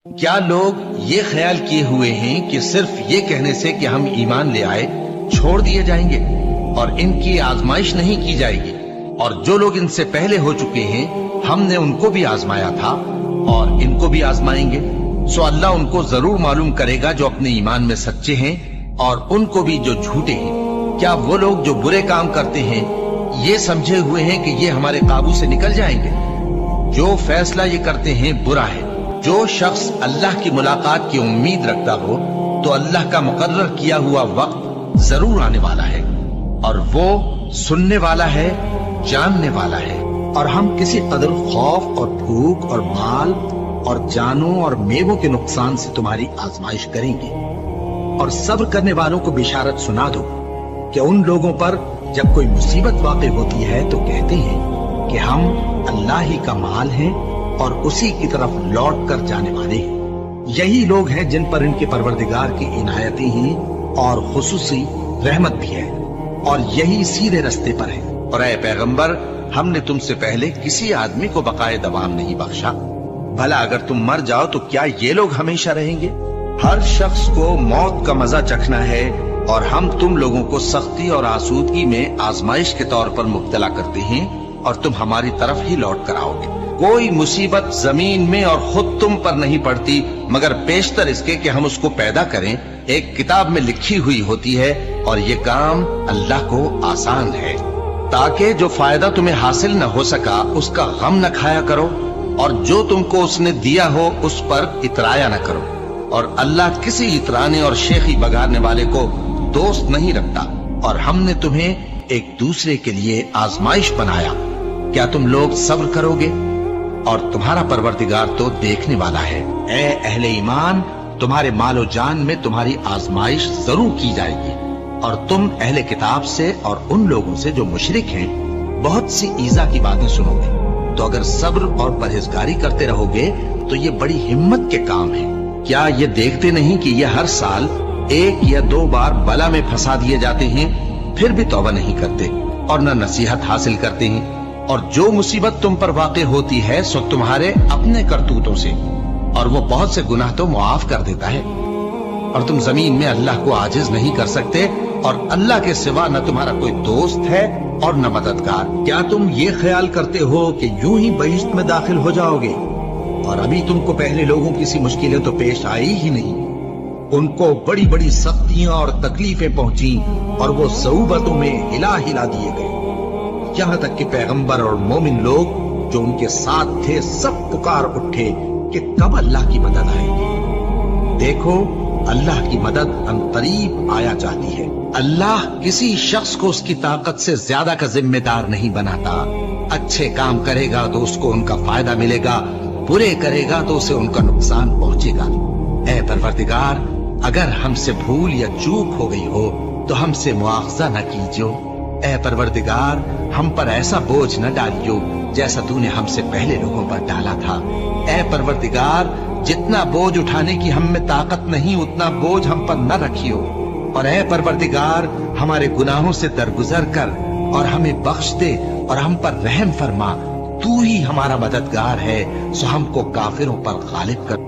کیا لوگ یہ خیال کیے ہوئے ہیں کہ صرف یہ کہنے سے کہ ہم ایمان لے آئے چھوڑ دیے جائیں گے اور ان کی آزمائش نہیں کی جائے گی؟ اور جو لوگ ان سے پہلے ہو چکے ہیں ہم نے ان کو بھی آزمایا تھا اور ان کو بھی آزمائیں گے، سو اللہ ان کو ضرور معلوم کرے گا جو اپنے ایمان میں سچے ہیں اور ان کو بھی جو جھوٹے ہیں۔ کیا وہ لوگ جو برے کام کرتے ہیں یہ سمجھے ہوئے ہیں کہ یہ ہمارے قابو سے نکل جائیں گے؟ جو فیصلہ یہ کرتے ہیں برا ہے۔ جو شخص اللہ کی ملاقات کی امید رکھتا ہو تو اللہ کا مقرر کیا ہوا وقت ضرور آنے والا ہے، اور وہ سننے والا ہے، جاننے والا ہے۔ اور ہم کسی قدر خوف اور بھوک اور مال اور جانوں اور میووں کے نقصان سے تمہاری آزمائش کریں گے، اور صبر کرنے والوں کو بشارت سنا دو کہ ان لوگوں پر جب کوئی مصیبت واقع ہوتی ہے تو کہتے ہیں کہ ہم اللہ ہی کا مال ہیں اور اسی کی طرف لوٹ کر جانے والے ہیں۔ یہی لوگ ہیں جن پر ان کے پروردگار کی عنایتیں ہیں اور خصوصی رحمت بھی ہے، اور یہی سیدھے رستے پر ہیں۔ اور اے پیغمبر، ہم نے تم سے پہلے کسی آدمی کو بقائے دوام نہیں بخشا، بھلا اگر تم مر جاؤ تو کیا یہ لوگ ہمیشہ رہیں گے؟ ہر شخص کو موت کا مزہ چکھنا ہے، اور ہم تم لوگوں کو سختی اور آسودگی میں آزمائش کے طور پر مبتلا کرتے ہیں، اور تم ہماری طرف ہی لوٹ کر آؤ گے۔ کوئی مصیبت زمین میں اور خود تم پر نہیں پڑتی مگر پیشتر اس کے کہ ہم اس کو پیدا کریں ایک کتاب میں لکھی ہوئی ہوتی ہے، اور یہ کام اللہ کو آسان ہے۔ تاکہ جو فائدہ تمہیں حاصل نہ ہو سکا اس کا غم نہ کھایا کرو، اور جو تم کو اس نے دیا ہو اس پر اترایا نہ کرو، اور اللہ کسی اترانے اور شیخی بگاڑنے والے کو دوست نہیں رکھتا۔ اور ہم نے تمہیں ایک دوسرے کے لیے آزمائش بنایا، کیا تم لوگ صبر کرو گے؟ اور تمہارا پروردگار تو دیکھنے والا ہے۔ اے اہل ایمان، تمہارے مال و جان میں تمہاری آزمائش ضرور کی جائے گی، اور تم اہل کتاب سے اور ان لوگوں سے جو مشرک ہیں بہت سی ایذا کی باتیں سنو گے، تو اگر صبر اور پرہیزگاری کرتے رہو گے تو یہ بڑی ہمت کے کام ہے۔ کیا یہ دیکھتے نہیں کہ یہ ہر سال 1 یا 2 بار بلا میں پھنسا دیے جاتے ہیں، پھر بھی توبہ نہیں کرتے اور نہ نصیحت حاصل کرتے ہیں؟ اور جو مصیبت تم پر واقع ہوتی ہے سو تمہارے اپنے کرتوتوں سے، اور وہ بہت سے گناہ تو معاف کر دیتا ہے۔ اور تم زمین میں اللہ کو عاجز نہیں کر سکتے، اور اللہ کے سوا نہ تمہارا کوئی دوست ہے اور نہ مددگار۔ کیا تم یہ خیال کرتے ہو کہ یوں ہی بہشت میں داخل ہو جاؤ گے؟ اور ابھی تم کو پہلے لوگوں کی سی مشکلیں تو پیش آئی ہی نہیں۔ ان کو بڑی بڑی سختیاں اور تکلیفیں پہنچیں، اور وہ صعوبتوں میں ہلا ہلا دیے گئے، یہاں تک کہ پیغمبر اور مومن لوگ جو ان کے ساتھ تھے سب پکار اٹھے کہ کب اللہ کی مدد آئے گی۔ دیکھو، اللہ کی مدد عنقریب آیا چاہتی ہے۔ اللہ کسی شخص کو اس کی طاقت سے زیادہ کا ذمہ دار نہیں بناتا۔ اچھے کام کرے گا تو اس کو ان کا فائدہ ملے گا، برے کرے گا تو اسے ان کا نقصان پہنچے گا۔ اے پروردگار، اگر ہم سے بھول یا چوک ہو گئی ہو تو ہم سے مواخذہ نہ کیجو۔ اے پروردگار، ہم پر ایسا بوجھ نہ ڈالیو جیسا تو نے ہم سے پہلے لوگوں پر ڈالا تھا۔ اے پروردگار، جتنا بوجھ اٹھانے کی ہم میں طاقت نہیں اتنا بوجھ ہم پر نہ رکھیو۔ اور اے پروردگار، ہمارے گناہوں سے درگزر کر اور ہمیں بخش دے اور ہم پر رحم فرما۔ تو ہی ہمارا مددگار ہے، سو ہم کو کافروں پر غالب کر۔